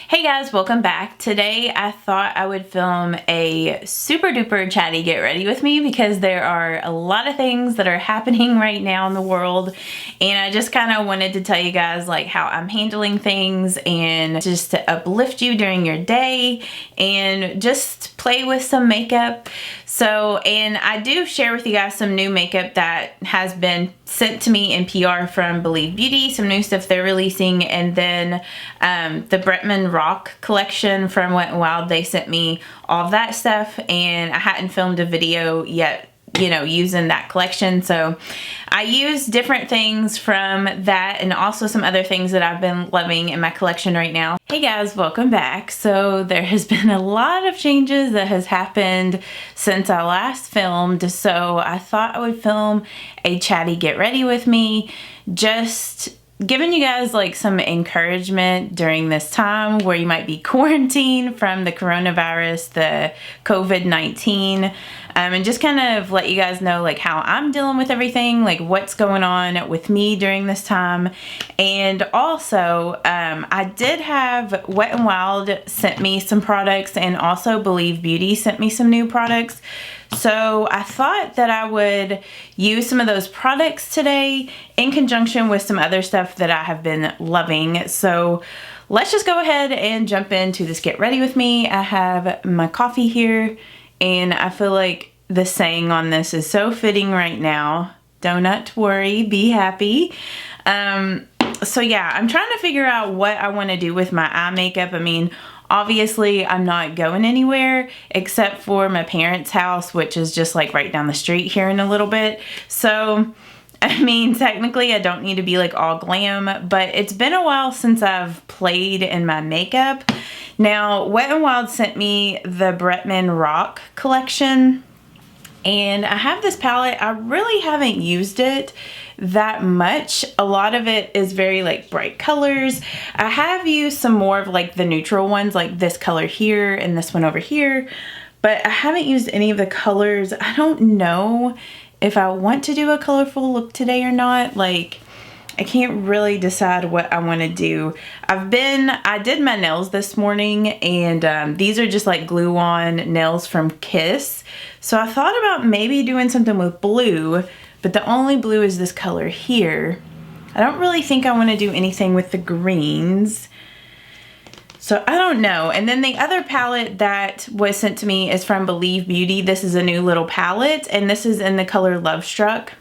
Hey guys, welcome back. Today I thought I would film a super duper chatty get ready with me because there are a lot of things that are happening right now in the world, and I just kind of wanted to tell you guys like how I'm handling things and just to uplift you during your day and just play with some makeup. And I do share with you guys some new makeup that has been sent to me in PR from Believe Beauty, some new stuff they're releasing, and then the Britman Rock collection from Wet n Wild, they sent me all of that stuff, and I hadn't filmed a video yet, you know, using that collection. So I use different things from that and also some other things that I've been loving in my collection right now. Hey guys, welcome back. So there has been a lot of changes that has happened since I last filmed. So I thought I would film a chatty get ready with me, just giving you guys like some encouragement during this time where you might be quarantined from the coronavirus, the COVID-19, and just kind of let you guys know like how I'm dealing with everything, like what's going on with me during this time. And also I did have Wet n Wild sent me some products, and also Believe Beauty sent me some new products. So I thought that I would use some of those products today in conjunction with some other stuff that I have been loving. So let's just go ahead and jump into this get ready with me. I have my coffee here, and I feel like the saying on this is so fitting right now. Don't worry, be happy. So yeah, I'm trying to figure out what I want to do with my eye makeup. I mean, obviously I'm not going anywhere except for my parents' house, which is just like right down the street here in a little bit. So I mean, technically I don't need to be like all glam, but it's been a while since I've played in my makeup. Now, Wet n Wild sent me the Britman Rock collection, and I have this palette. I really haven't used it that much. A lot of it is very like bright colors. I have used some more of like the neutral ones, like this color here and this one over here, but I haven't used any of the colors. I don't know if I want to do a colorful look today or not. Like, I can't really decide what I want to do. I did my nails this morning, and these are just like glue on nails from Kiss. So I thought about maybe doing something with blue, but the only blue is this color here. I don't really think I want to do anything with the greens. So I don't know. And then the other palette that was sent to me is from Believe Beauty. This is a new little palette, and this is in the color Love Struck.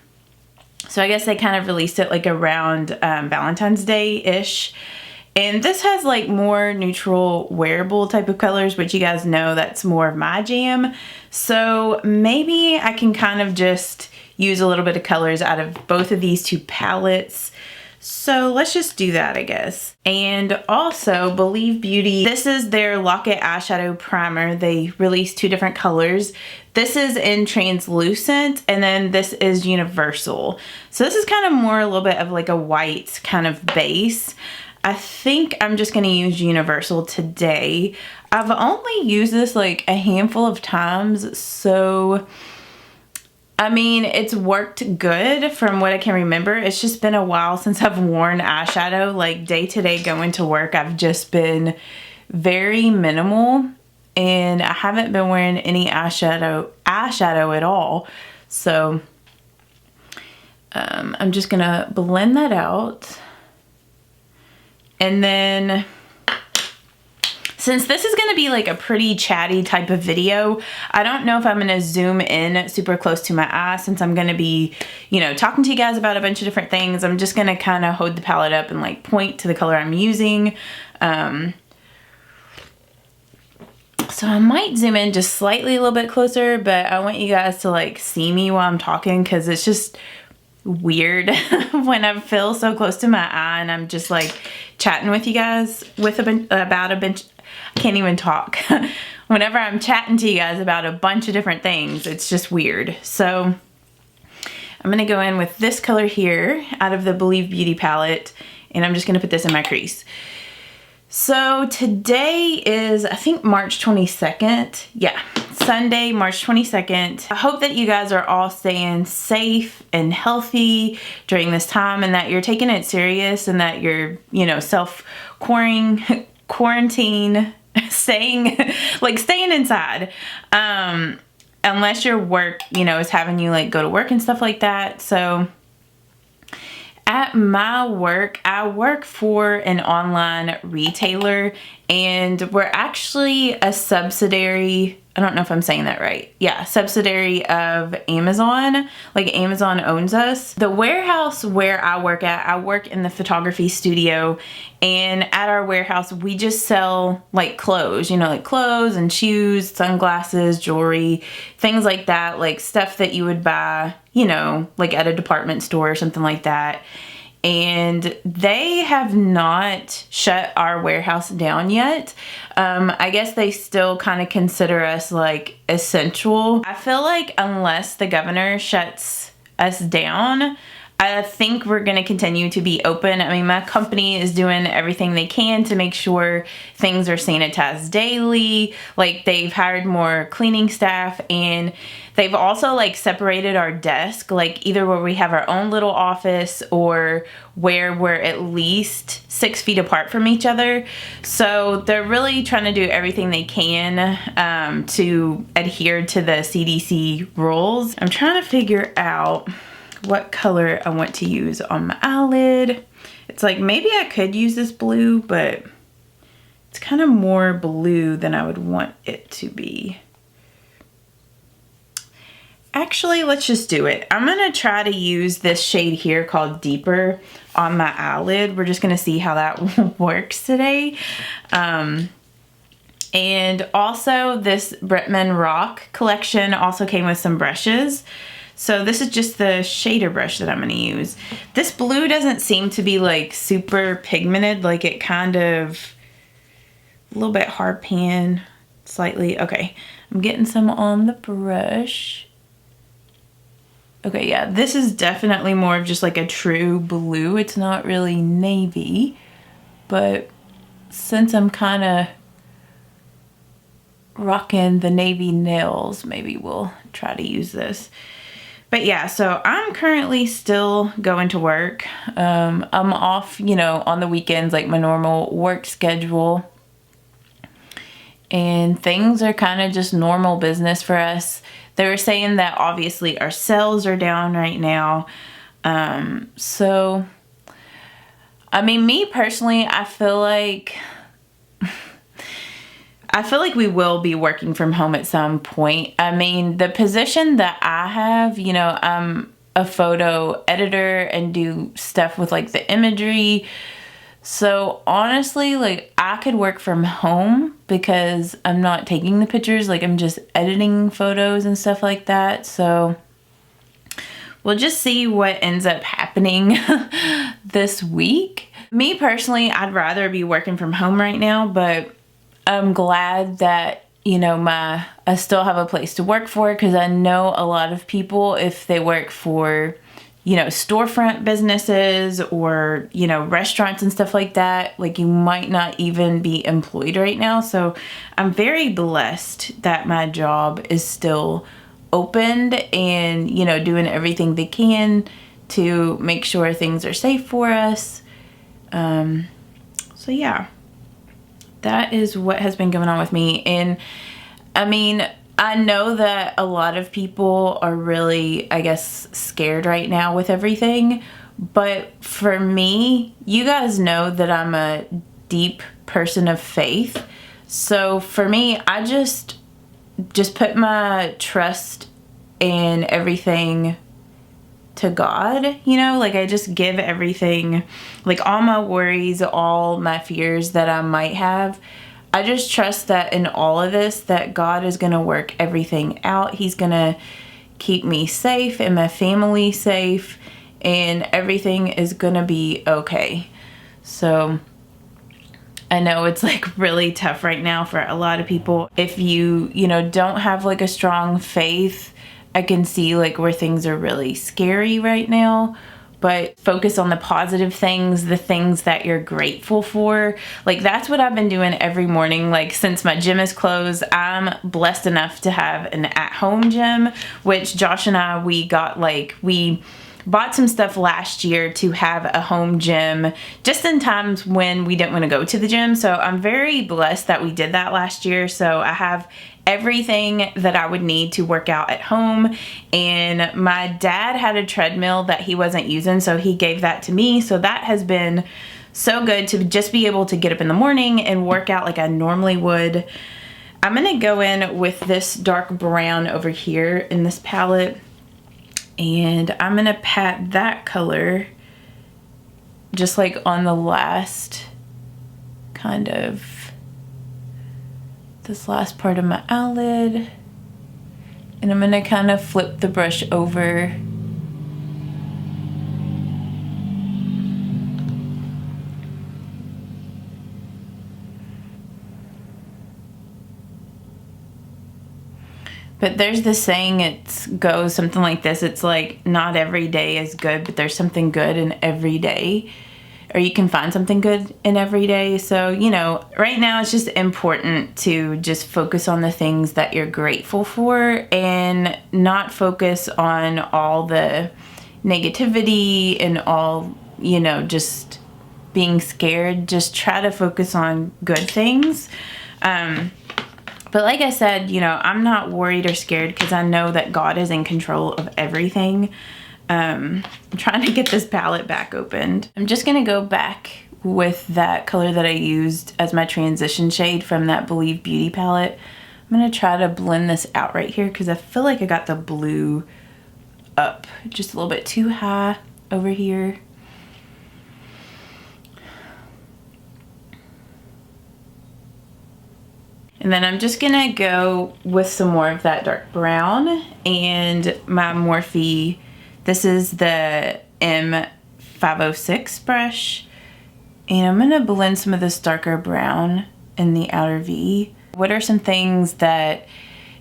So I guess they kind of released it like around Valentine's Day-ish. And this has like more neutral wearable type of colors, which you guys know that's more of my jam. So maybe I can kind of just use a little bit of colors out of both of these two palettes. So let's just do that, I guess. And also Believe Beauty, this is their Lock-It eyeshadow primer. They released two different colors. This is in translucent, and then this is universal. So this is kind of more a little bit of like a white kind of base. I think I'm just going to use universal today. I've only used this like a handful of times, so I mean, it's worked good from what I can remember. It's just been a while since I've worn eyeshadow. Like day to day going to work, I've just been very minimal, and I haven't been wearing any eyeshadow at all. So I'm just gonna blend that out. And then, since this is going to be like a pretty chatty type of video, I don't know if I'm going to zoom in super close to my eye, since I'm going to be, you know, talking to you guys about a bunch of different things. I'm just going to kind of hold the palette up and like point to the color I'm using. So I might zoom in just slightly a little bit closer, but I want you guys to like see me while I'm talking, because it's just weird when I feel so close to my eye and I'm just like chatting with you guys about a bunch. I can't even talk. Whenever I'm chatting to you guys about a bunch of different things, it's just weird. So I'm gonna go in with this color here out of the Believe Beauty palette, and I'm just gonna put this in my crease. So today is, I think, March 22nd. Yeah, Sunday, March 22nd. I hope that you guys are all staying safe and healthy during this time, and that you're taking it serious, and that you're, you know, quarantine, staying inside. Unless your work, you know, is having you like go to work and stuff like that. So at my work, I work for an online retailer, and we're actually a subsidiary, I don't know if I'm saying that right. Yeah, subsidiary of Amazon. Like Amazon owns us. The warehouse where I work in the photography studio, and at our warehouse, we just sell like clothes, you know, like clothes and shoes, sunglasses, jewelry, things like that, like stuff that you would buy, you know, like at a department store or something like that. And they have not shut our warehouse down yet. I guess they still kind of consider us like essential. I feel like unless the governor shuts us down, I think we're going to continue to be open. I mean, my company is doing everything they can to make sure things are sanitized daily. Like they've hired more cleaning staff, and they've also like separated our desk, like either where we have our own little office or where we're at least 6 feet apart from each other. So they're really trying to do everything they can to adhere to the CDC rules. I'm trying to figure out what color I want to use on my eyelid. It's like maybe I could use this blue, but it's kind of more blue than I would want it to be. Actually, let's just do it. I'm gonna try to use this shade here called Deeper on my eyelid. We're just gonna see how that works today. And also this Britman Rock collection also came with some brushes. So this is just the shader brush that I'm going to use. This blue doesn't seem to be like super pigmented, like it kind of a little bit hard pan slightly. Okay, I'm getting some on the brush. Okay, yeah, this is definitely more of just like a true blue. It's not really navy, but since I'm kind of rocking the navy nails, maybe we'll try to use this. But yeah, so I'm currently still going to work. I'm off, you know, on the weekends, like my normal work schedule. And things are kind of just normal business for us. They were saying that obviously our sales are down right now. So, I mean, me personally, I feel like we will be working from home at some point. I mean, the position that I have, you know, I'm a photo editor and do stuff with like the imagery. So honestly, like I could work from home because I'm not taking the pictures, like I'm just editing photos and stuff like that. So we'll just see what ends up happening this week. Me personally, I'd rather be working from home right now, but I'm glad that, you know, I still have a place to work for, because I know a lot of people, if they work for, you know, storefront businesses or, you know, restaurants and stuff like that, like you might not even be employed right now. So I'm very blessed that my job is still opened and, you know, doing everything they can to make sure things are safe for us. So yeah. That is what has been going on with me. And I mean, I know that a lot of people are really, I guess, scared right now with everything. But for me, you guys know that I'm a deep person of faith. So for me, I just put my trust in everything to God, you know, like I just give everything, like all my worries, all my fears that I might have. I just trust that in all of this, that God is going to work everything out. He's going to keep me safe and my family safe, and everything is going to be okay. So I know it's like really tough right now for a lot of people. If you know, don't have like a strong faith, I can see like where things are really scary right now, but focus on the positive things, the things that you're grateful for. Like that's what I've been doing every morning. Like since my gym is closed, I'm blessed enough to have an at-home gym, which Josh and I, we bought some stuff last year to have a home gym just in times when we didn't want to go to the gym. So I'm very blessed that we did that last year. So I have everything that I would need to work out at home. And my dad had a treadmill that he wasn't using, so he gave that to me. So that has been so good to just be able to get up in the morning and work out like I normally would. I'm gonna go in with this dark brown over here in this palette, and I'm gonna pat that color just like on the last kind of this last part of my eyelid, and I'm gonna kind of flip the brush over but there's this saying, it goes something like this. It's like, not every day is good, but there's something good in every day, or you can find something good in every day. So, you know, right now it's just important to just focus on the things that you're grateful for and not focus on all the negativity and all, you know, just being scared. Just try to focus on good things. But like I said, you know, I'm not worried or scared because I know that God is in control of everything. I'm trying to get this palette back opened. I'm just going to go back with that color that I used as my transition shade from that Believe Beauty palette. I'm going to try to blend this out right here because I feel like I got the blue up just a little bit too high over here. And then I'm just gonna go with some more of that dark brown and my Morphe. This is the M506 brush. And I'm gonna blend some of this darker brown in the outer V. What are some things that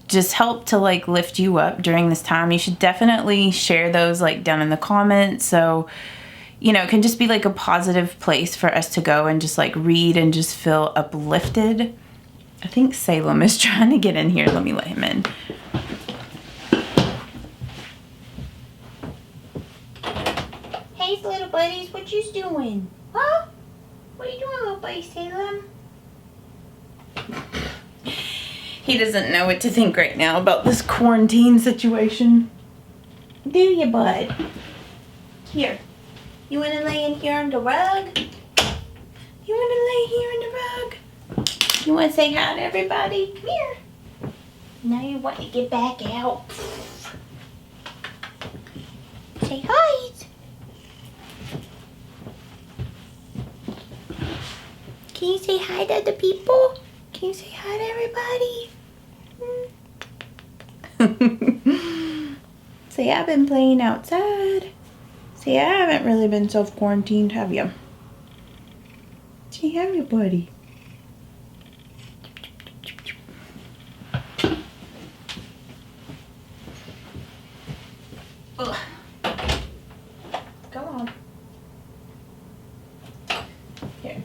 just help to like lift you up during this time? You should definitely share those like down in the comments. So, you know, it can just be like a positive place for us to go and just like read and just feel uplifted. I think Salem is trying to get in here. Let me let him in. Hey, little buddies, what you doing? Huh? What are you doing, little buddy Salem? He doesn't know what to think right now about this quarantine situation. Do you, bud? Here. You want to lay in here on the rug? You want to lay here on the rug? You want to say hi to everybody? Come here. Now you want to get back out. Say hi. Can you say hi to the people? Can you say hi to everybody? Say, I've been playing outside. Say, I haven't really been self-quarantined, have you? Say, have you, buddy? Ugh. Go on. Here.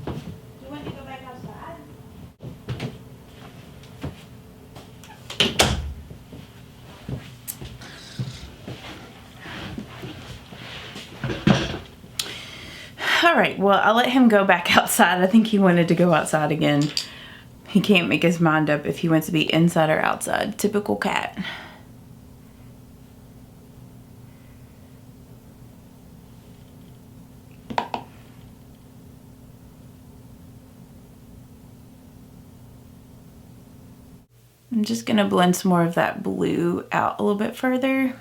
You want to go back outside? All right, well, I'll let him go back outside. I think he wanted to go outside again. He can't make his mind up if he wants to be inside or outside. Typical cat. I'm just gonna blend some more of that blue out a little bit further.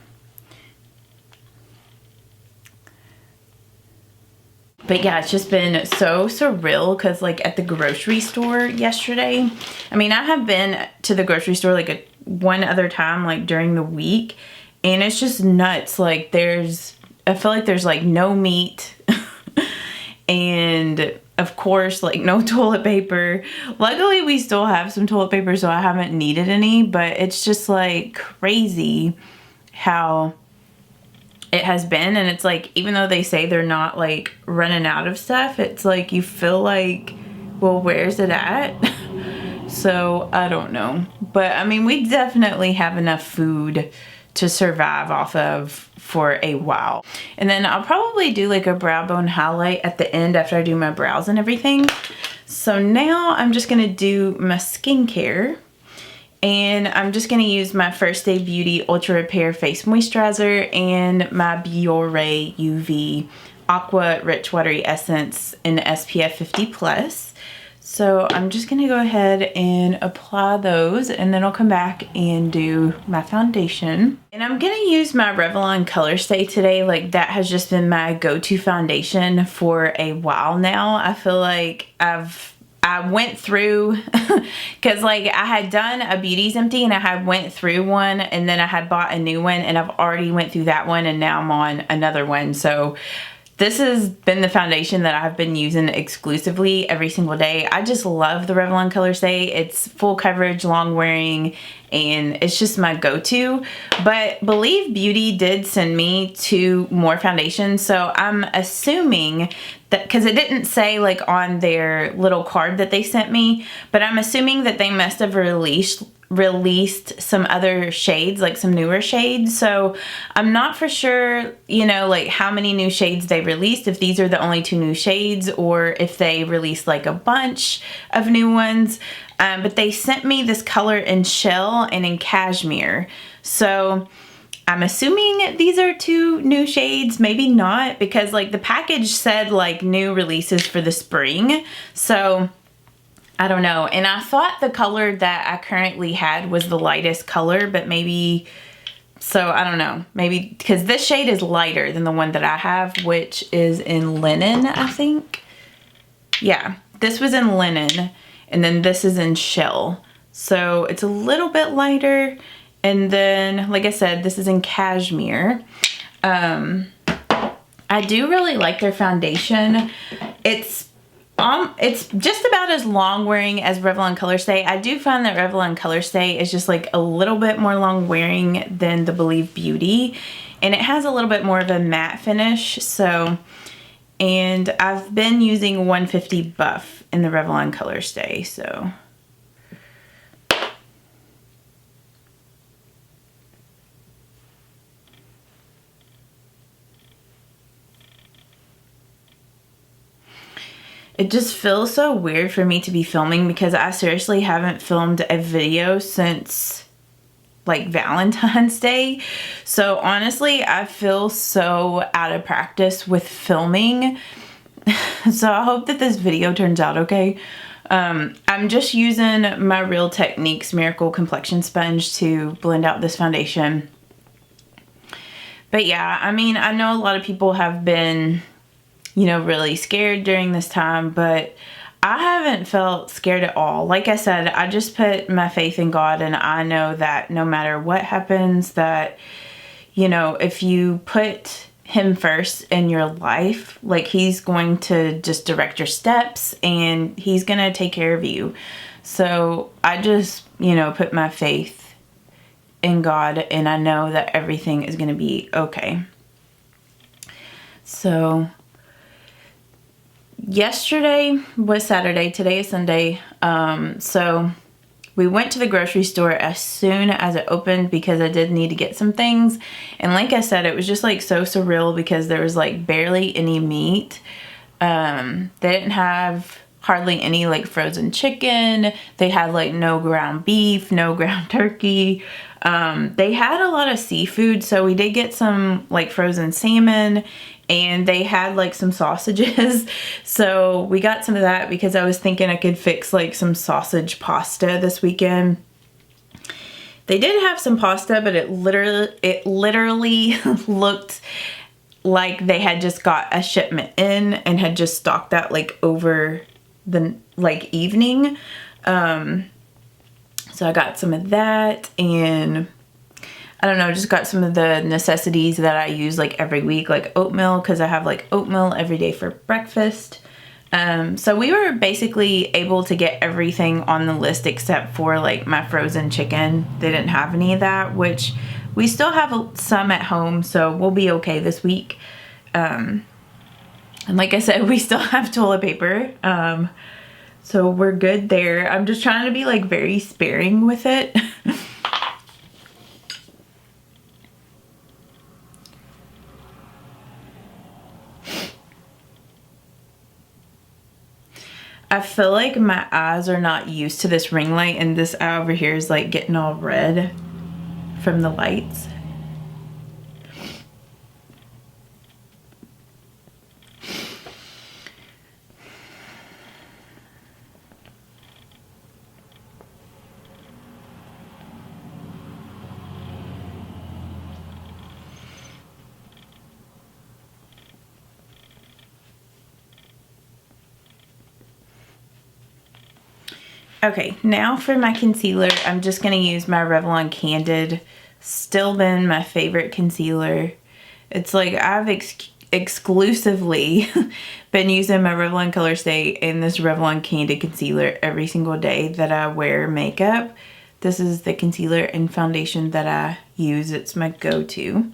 But yeah, it's just been so surreal because like at the grocery store yesterday, I mean, I have been to the grocery store like one other time like during the week, and it's just nuts. Like I feel like there's like no meat and of course like no toilet paper. Luckily we still have some toilet paper, so I haven't needed any, but it's just like crazy how it has been. And it's like, even though they say they're not like running out of stuff, it's like you feel like, well, where's it at? So I don't know, but I mean, we definitely have enough food to survive off of for a while. And then I'll probably do like a brow bone highlight at the end after I do my brows and everything. So now I'm just gonna do my skincare. And I'm just gonna use my First Day Beauty Ultra Repair Face Moisturizer and my Biore UV Aqua Rich Watery Essence in SPF 50+. So I'm just gonna go ahead and apply those, and then I'll come back and do my foundation. And I'm gonna use my Revlon Color Stay today. Like, that has just been my go-to foundation for a while now. I feel like I went through, cause like I had done a Beauty's Empty and I had went through one, and then I had bought a new one, and I've already went through that one, and now I'm on another one. So this has been the foundation that I've been using exclusively every single day. I just love the Revlon Color Stay. It's full coverage, long wearing, and it's just my go-to. But Believe Beauty did send me 2 more foundations, so I'm assuming that, because it didn't say like on their little card that they sent me, but I'm assuming that they must have released some other shades, like some newer shades. So I'm not for sure, you know, like how many new shades they released, if these are the only 2 new shades, or if they released like a bunch of new ones. But they sent me this color in Shell and in Cashmere. So I'm assuming these are 2 new shades, maybe not, because like the package said like new releases for the spring. So I don't know. And I thought the color that I currently had was the lightest color, but maybe, so I don't know, maybe because this shade is lighter than the one that I have, which is in Linen, I think. Yeah, this was in Linen, and then this is in Shell. So it's a little bit lighter. And then, like I said, this is in Cashmere. I do really like their foundation. It's just about as long wearing as Revlon Color Stay. I do find that Revlon Color Stay is just like a little bit more long wearing than the Believe Beauty, and it has a little bit more of a matte finish. So, and I've been using 150 Buff in the Revlon Color Stay, so. It just feels so weird for me to be filming because I seriously haven't filmed a video since like Valentine's Day. So honestly, I feel so out of practice with filming. So I hope that this video turns out okay. I'm just using my Real Techniques Miracle Complexion Sponge to blend out this foundation. But yeah, I mean, I know a lot of people have been, you know, really scared during this time, but I haven't felt scared at all. Like I said, I just put my faith in God, and I know that no matter what happens, that, you know, if you put Him first in your life, like He's going to just direct your steps, and He's gonna take care of you. So I just, you know, put my faith in God, and I know that everything is gonna be okay. So yesterday was Saturday, today is Sunday. So we went to the grocery store as soon as it opened because I did need to get some things. And like I said, it was just like so surreal because there was like barely any meat. They didn't have hardly any like frozen chicken. They had like no ground beef, no ground turkey. They had a lot of seafood, so we did get some like frozen salmon, and they had like some sausages. So we got some of that because I was thinking I could fix like some sausage pasta this weekend. They did have some pasta, but it literally looked like they had just got a shipment in and had just stocked that like over the like evening. So I got some of that, and I don't know, just got some of the necessities that I use like every week, like oatmeal, because I have like oatmeal every day for breakfast. So we were basically able to get everything on the list except for like my frozen chicken. They didn't have any of that, which we still have some at home, so we'll be okay this week. And like I said, we still have toilet paper. So we're good there. I'm just trying to be like very sparing with it. I feel like my eyes are not used to this ring light, and this eye over here is like getting all red from the lights. Okay, now for my concealer, I'm just going to use my Revlon Candid. Still been my favorite concealer. It's like I've exclusively been using my Revlon Color Stay and this Revlon Candid concealer every single day that I wear makeup. This is the concealer and foundation that I use. It's my go-to.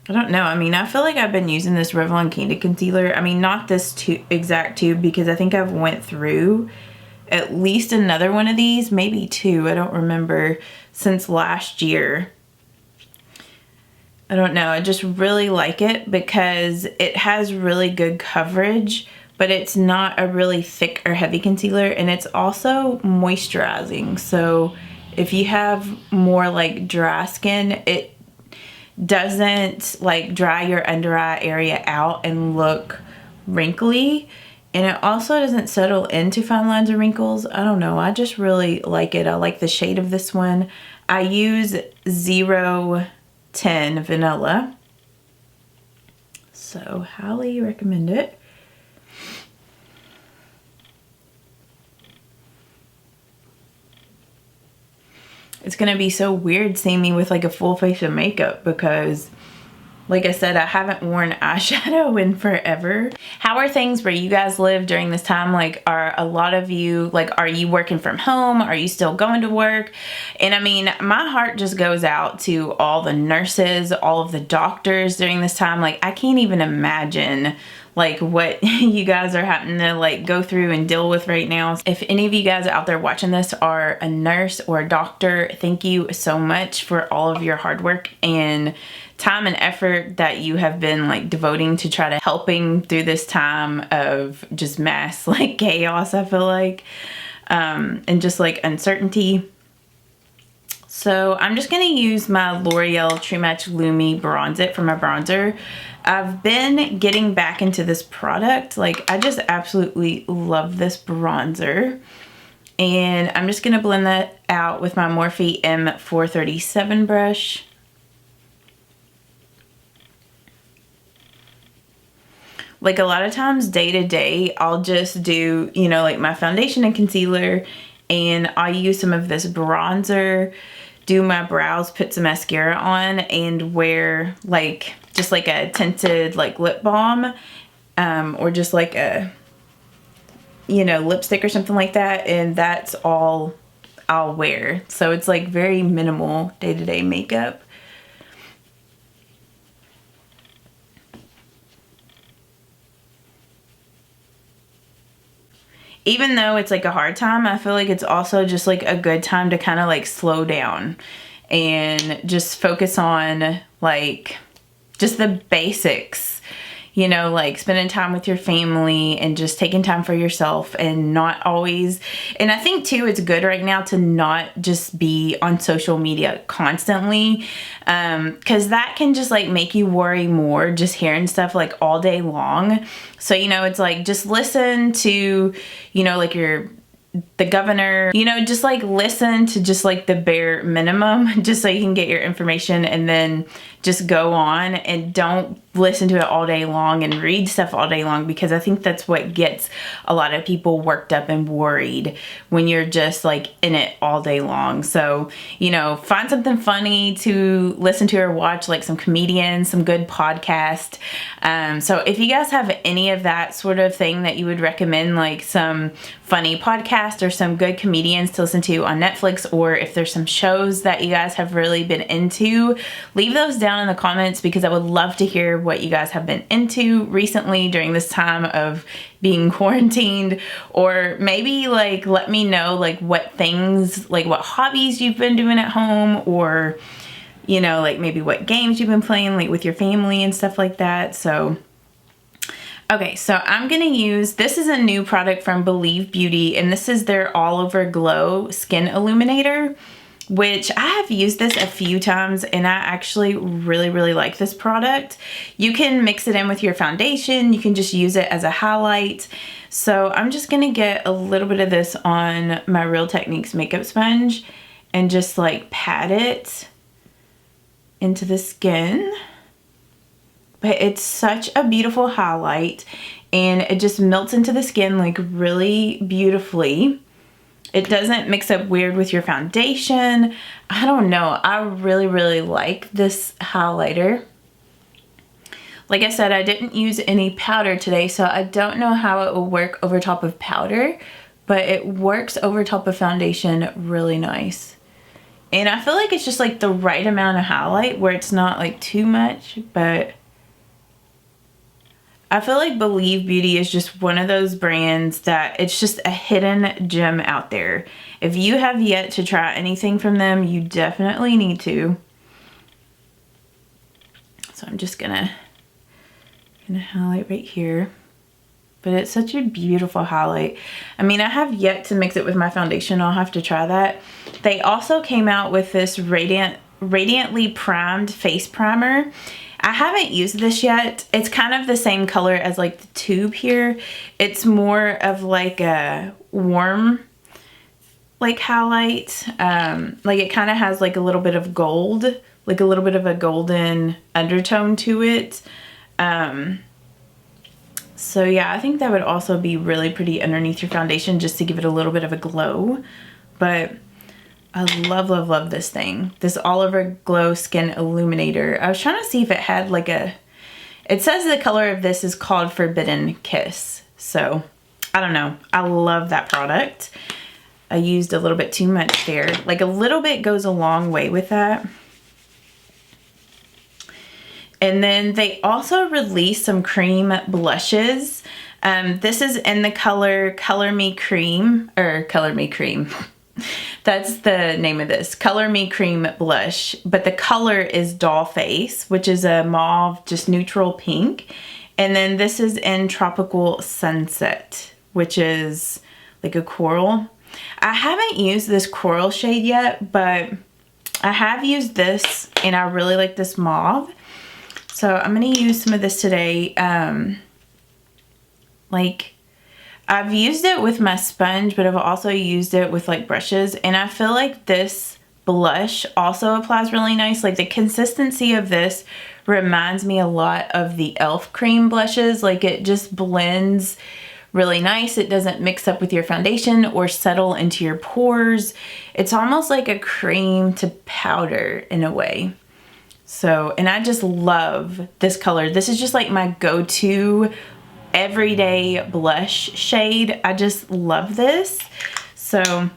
I don't know. I mean, I feel like I've been using this Revlon Candid concealer. I mean, not this exact tube, because I think I've went through at least another one of these, maybe two, I don't remember, since last year. I don't know. I just really like it because it has really good coverage, but it's not a really thick or heavy concealer, and it's also moisturizing. So if you have more like dry skin, it doesn't like dry your under eye area out and look wrinkly, and it also doesn't settle into fine lines or wrinkles. I don't know, I just really like it. I like the shade of this one. I use 010 Vanilla, so highly recommend it. It's gonna be so weird seeing me with like a full face of makeup because, like I said, I haven't worn eyeshadow in forever. How are things where you guys live during this time? Like, are a lot of you, like, are you working from home? Are you still going to work? And I mean, my heart just goes out to all the nurses, all of the doctors during this time. Like, I can't even imagine like what you guys are having to like go through and deal with right now. If any of you guys out there watching this are a nurse or a doctor, thank you so much for all of your hard work and time and effort that you have been like devoting to try to helping through this time of just mass like chaos, I feel like, and just like uncertainty. So I'm just gonna use my L'Oreal True Match Lumi Bronze It for my bronzer. I've been getting back into this product. Like, I just absolutely love this bronzer. And I'm just gonna blend that out with my Morphe M437 brush. Like, a lot of times day to day, I'll just do, you know, like my foundation and concealer, and I'll use some of this bronzer, do my brows, put some mascara on, and wear like just like a tinted like lip balm, or just like a, you know, lipstick or something like that, and that's all I'll wear. So it's like very minimal day-to-day makeup. Even though it's like a hard time, I feel like it's also just like a good time to kind of like slow down and just focus on like just the basics, you know, like spending time with your family and just taking time for yourself, and not always, and I think too, it's good right now to not just be on social media constantly, because that can just like make you worry more just hearing stuff like all day long. So, you know, it's like, just listen to, you know, like the governor, you know, just like listen to just like the bare minimum, just so you can get your information, and then just go on, and don't listen to it all day long and read stuff all day long, because I think that's what gets a lot of people worked up and worried when you're just like in it all day long. So, you know, find something funny to listen to or watch, like some comedians, some good podcast. So if you guys have any of that sort of thing that you would recommend, like some funny podcast or some good comedians to listen to on Netflix, or if there's some shows that you guys have really been into, leave those down in the comments, because I would love to hear what you guys have been into recently during this time of being quarantined. Or maybe like let me know like what things, like what hobbies you've been doing at home, or, you know, like maybe what games you've been playing like with your family and stuff like that. So Okay, so I'm gonna use, this is a new product from Believe Beauty, and this is their All Over Glow Skin Illuminator, which I have used this a few times, and I actually really like this product. You can mix it in with your foundation, you can just use it as a highlight. So I'm just gonna get a little bit of this on my Real Techniques makeup sponge and just like pat it into the skin. But it's such a beautiful highlight, and it just melts into the skin like really beautifully. It doesn't mix up weird with your foundation. I don't know. I really like this highlighter. Like I said, I didn't use any powder today, so I don't know how it will work over top of powder, but it works over top of foundation really nice. And I feel like it's just like the right amount of highlight where it's not like too much, but I feel like Believe Beauty is just one of those brands that it's just a hidden gem out there. If you have yet to try anything from them, you definitely need to. So I'm just gonna highlight right here. But it's such a beautiful highlight. I mean, I have yet to mix it with my foundation. I'll have to try that. They also came out with this Radiantly Primed Face Primer. I haven't used this yet. It's kind of the same color as like the tube here. It's more of like a warm like highlight. Like it kind of has like a little bit of gold, like a little bit of a golden undertone to it. So yeah, I think that would also be really pretty underneath your foundation just to give it a little bit of a glow. But I love this thing. This All Over Glow Skin Illuminator. I was trying to see if it had like a, it says the color of this is called Forbidden Kiss. So I don't know. I love that product. I used a little bit too much there. Like a little bit goes a long way with that. And then they also released some cream blushes. This is in the color Color Me Cream, or Color Me Cream. That's the name of this, Color Me Cream blush, but the color is Doll Face, which is a mauve, just neutral pink. And then this is in Tropical Sunset, which is like a coral. I haven't used this coral shade yet, but I have used this and I really like this mauve. So I'm gonna use some of this today. Like, I've used it with my sponge, but I've also used it with like brushes, and I feel like this blush also applies really nice. Like the consistency of this reminds me a lot of the e.l.f. cream blushes. Like it just blends really nice. It doesn't mix up with your foundation or settle into your pores. It's almost like a cream to powder in a way. So, and I just love this color. This is just like my go-to everyday blush shade. I just love this. So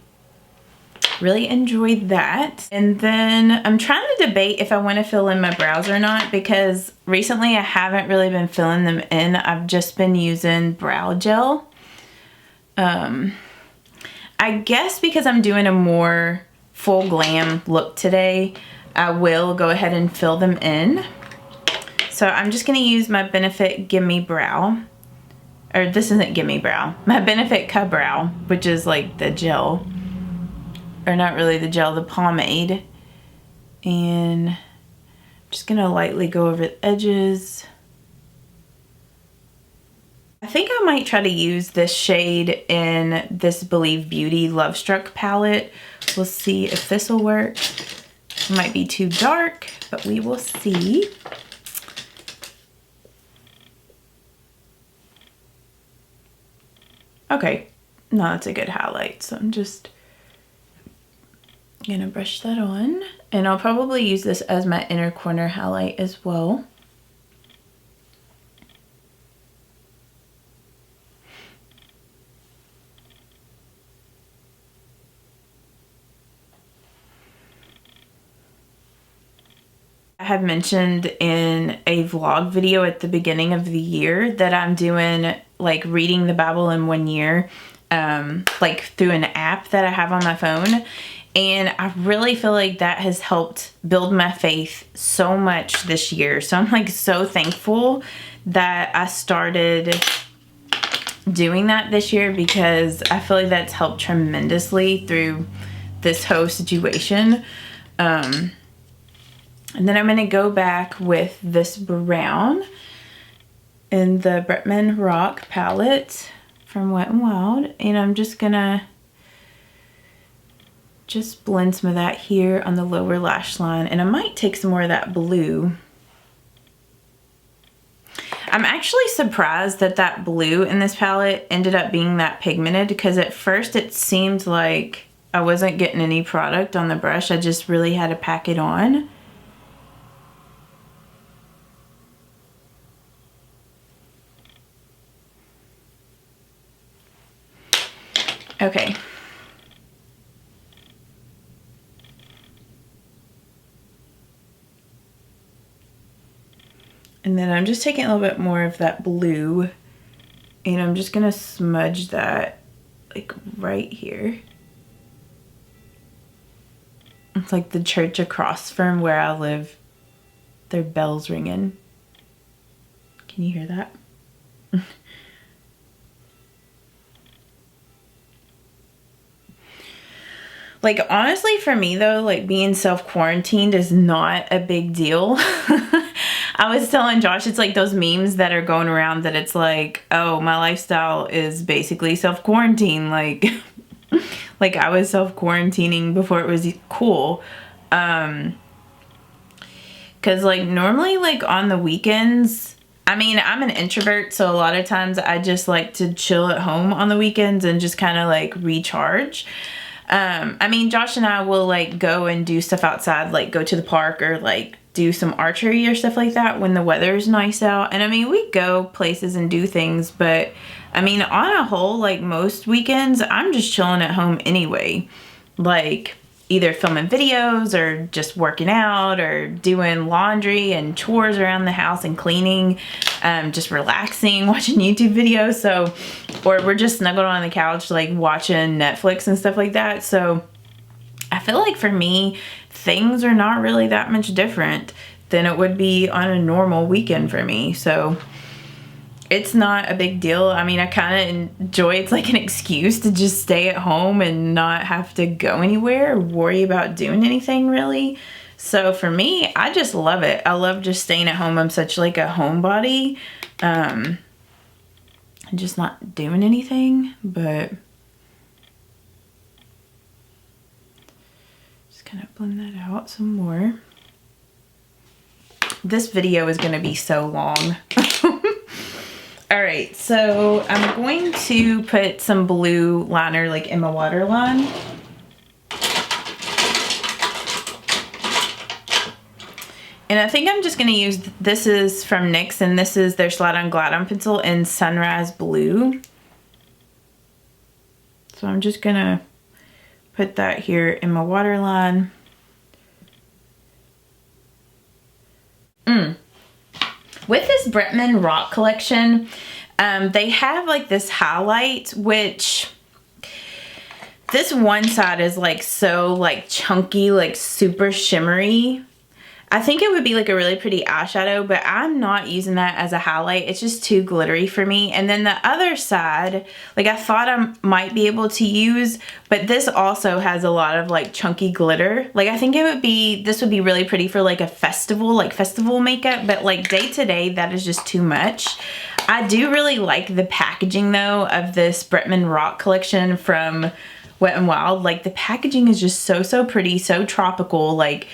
really enjoyed that. And then I'm trying to debate if I want to fill in my brows or not, because recently I haven't really been filling them in. I've just been using brow gel. I guess because I'm doing a more full glam look today, I will go ahead and fill them in. So I'm just going to use my Benefit Gimme Brow. Or this isn't Gimme Brow. My Benefit Ka-Brow, which is like the gel. Or not really the gel, the pomade. And I'm just going to lightly go over the edges. I think I might try to use this shade in this Believe Beauty Love Struck palette. We'll see if this will work. It might be too dark, but we will see. Okay, no, that's a good highlight. So I'm just gonna brush that on, and I'll probably use this as my inner corner highlight as well. I have mentioned in a vlog video at the beginning of the year that I'm doing like reading the Bible in 1 year, like through an app that I have on my phone. And I really feel like that has helped build my faith so much this year. So I'm like so thankful that I started doing that this year because I feel like that's helped tremendously through this whole situation. And then I'm going to go back with this brown in the Britman Rock palette from Wet n Wild, and I'm just going to just blend some of that here on the lower lash line, and I might take some more of that blue. I'm actually surprised that that blue in this palette ended up being that pigmented, because at first it seemed like I wasn't getting any product on the brush. I just really had to pack it on. Okay. And then I'm just taking a little bit more of that blue, and I'm just gonna smudge that like right here. It's like the church across from where I live, their bells ringing. Can you hear that? Like, honestly, for me though, like being self-quarantined is not a big deal. I was telling Josh, it's like those memes that are going around that it's like, oh, my lifestyle is basically self-quarantine. Like, like I was self-quarantining before it was cool. Cause like normally like on the weekends, I mean, I'm an introvert, so a lot of times I just like to chill at home on the weekends and just kind of like recharge. I mean, Josh and I will like go and do stuff outside, like go to the park or like do some archery or stuff like that when the weather is nice out. And I mean, we go places and do things, but I mean, on a whole, like most weekends, I'm just chilling at home anyway. Like either filming videos or just working out or doing laundry and chores around the house and cleaning, just relaxing, watching YouTube videos. So, or we're just snuggled on the couch, like watching Netflix and stuff like that. So I feel like for me, things are not really that much different than it would be on a normal weekend for me. So it's not a big deal. I mean, I kind of enjoy, it's like an excuse to just stay at home and not have to go anywhere or worry about doing anything really. So for me, I just love it. I love just staying at home. I'm such like a homebody. I'm just not doing anything, but just kind of blend that out some more. This video is going to be so long. All right, so I'm going to put some blue liner like in my waterline. And I think I'm just going to use, this is from NYX, and this is their Slide On Glide On pencil in Sunrise Blue. So I'm just going to put that here in my waterline. With this Britman Rock collection, they have like this highlight, which this one side is like so like chunky, like super shimmery. I think it would be like a really pretty eyeshadow, but I'm not using that as a highlight. It's just too glittery for me. And then the other side, like I thought I might be able to use, but this also has a lot of like chunky glitter. Like I think this would be really pretty for like a festival, like festival makeup, but like day to day, that is just too much. I do really like the packaging though of this Britman Rock collection from Wet n Wild. Like the packaging is just so pretty, so tropical. Like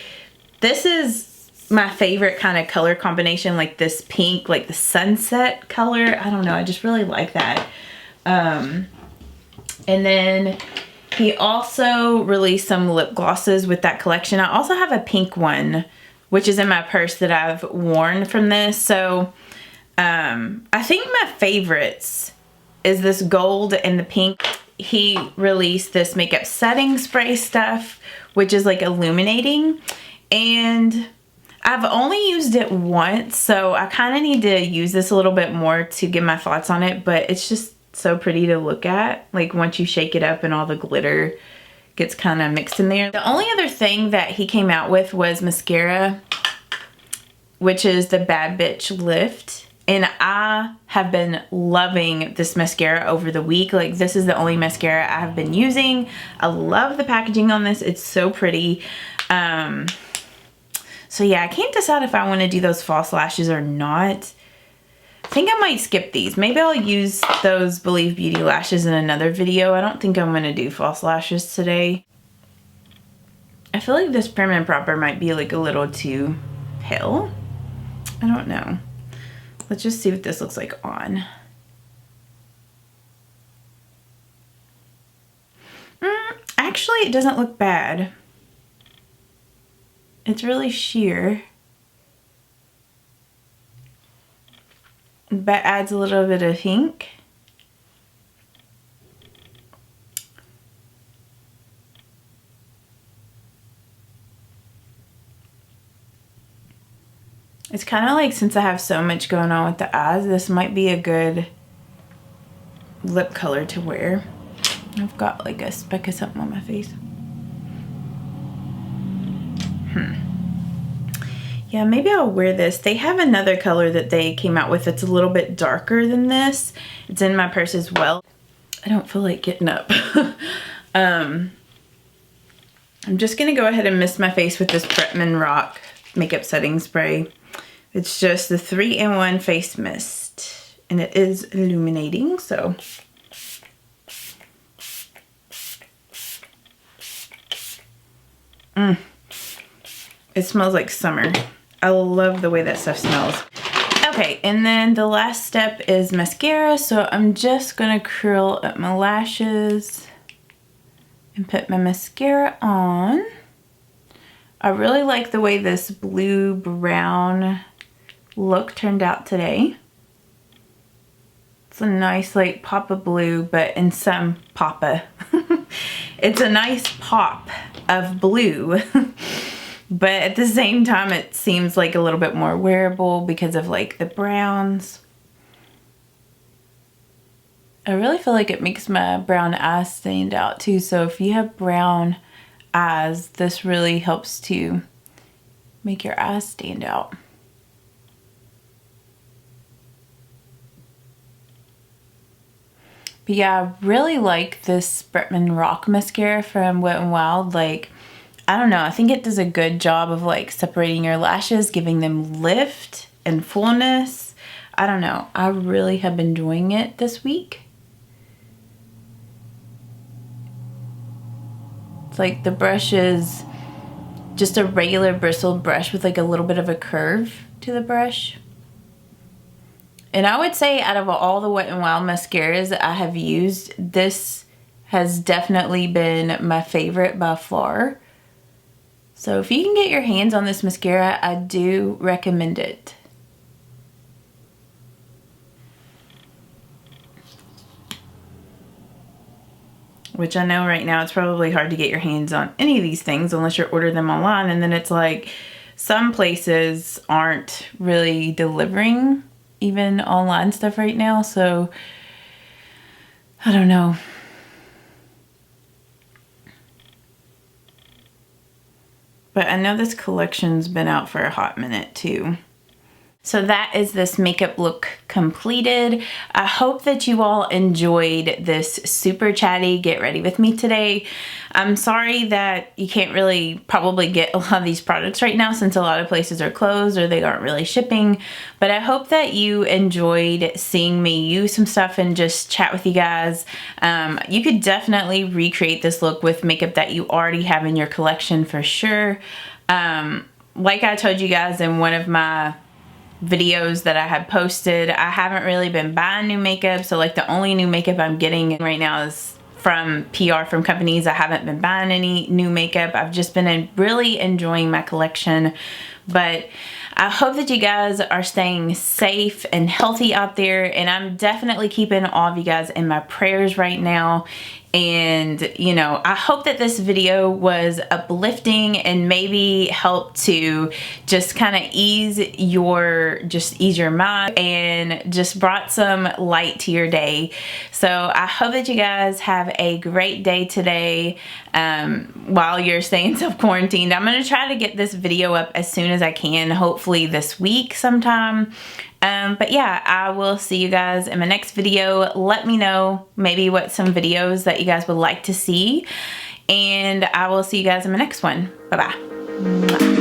this is my favorite kind of color combination, like this pink, like the sunset color. I don't know, I just really like that. And then he also released some lip glosses with that collection. I also have a pink one, which is in my purse that I've worn from this. So I think my favorites is this gold and the pink. He released this makeup setting spray stuff, which is like illuminating. And I've only used it once, so I kind of need to use this a little bit more to get my thoughts on it, but it's just so pretty to look at, like once you shake it up and all the glitter gets kind of mixed in there. The only other thing that he came out with was mascara, which is the Bad Bitch Lift. And I have been loving this mascara over the week. Like, this is the only mascara I have been using. I love the packaging on this. It's so pretty. So yeah, I can't decide if I want to do those false lashes or not. I think I might skip these. Maybe I'll use those Believe Beauty lashes in another video. I don't think I'm going to do false lashes today. I feel like this prim and proper might be like a little too pale. I don't know. Let's just see what this looks like on. Actually, it doesn't look bad. It's really sheer, but adds a little bit of pink. It's kind of like, since I have so much going on with the eyes, this might be a good lip color to wear. I've got like a speck of something on my face. Yeah, maybe I'll wear this. They have another color that they came out with that's a little bit darker than this. It's in my purse as well. I don't feel like getting up. I'm just gonna go ahead and mist my face with this Britman Rock makeup setting spray. It's just the 3-in-1 face mist, and it is illuminating, so. It smells like summer. I love the way that stuff smells. Okay, and then the last step is mascara, so I'm just gonna curl up my lashes and put my mascara on. I really like the way this blue-brown look turned out today. It's a nice like pop of blue, but in some poppa. It's a nice pop of blue. But at the same time, it seems like a little bit more wearable because of like the browns. I really feel like it makes my brown eyes stand out too. So if you have brown eyes, this really helps to make your eyes stand out. But yeah, I really like this Britman Rock mascara from Wet n Wild. Like, I don't know, I think it does a good job of like separating your lashes, giving them lift and fullness. I don't know, I really have been enjoying it this week. It's like the brush is just a regular bristled brush with like a little bit of a curve to the brush. And I would say out of all the Wet n Wild mascaras that I have used, this has definitely been my favorite by far. So if you can get your hands on this mascara, I do recommend it. Which I know right now it's probably hard to get your hands on any of these things unless you order them online, and then it's like some places aren't really delivering even online stuff right now, so I don't know. But I know this collection's been out for a hot minute too. So that is this makeup look completed. I hope that you all enjoyed this super chatty get ready with me today. I'm sorry that you can't really probably get a lot of these products right now since a lot of places are closed or they aren't really shipping. But I hope that you enjoyed seeing me use some stuff and just chat with you guys. You could definitely recreate this look with makeup that you already have in your collection for sure. Like I told you guys in one of my videos that I had posted, I haven't really been buying new makeup, so like the only new makeup I'm getting right now is from PR from companies. I haven't been buying any new makeup. I've just been really enjoying my collection. But I hope that you guys are staying safe and healthy out there, and I'm definitely keeping all of you guys in my prayers right now. And you know, I hope that this video was uplifting and maybe help to just kind of ease your mind and just brought some light to your day. So I hope that you guys have a great day today while you're staying self-quarantined. I'm gonna try to get this video up as soon as I can, hopefully this week sometime. But yeah, I will see you guys in my next video. Let me know maybe what some videos that you guys would like to see, and I will see you guys in my next one. Bye-bye.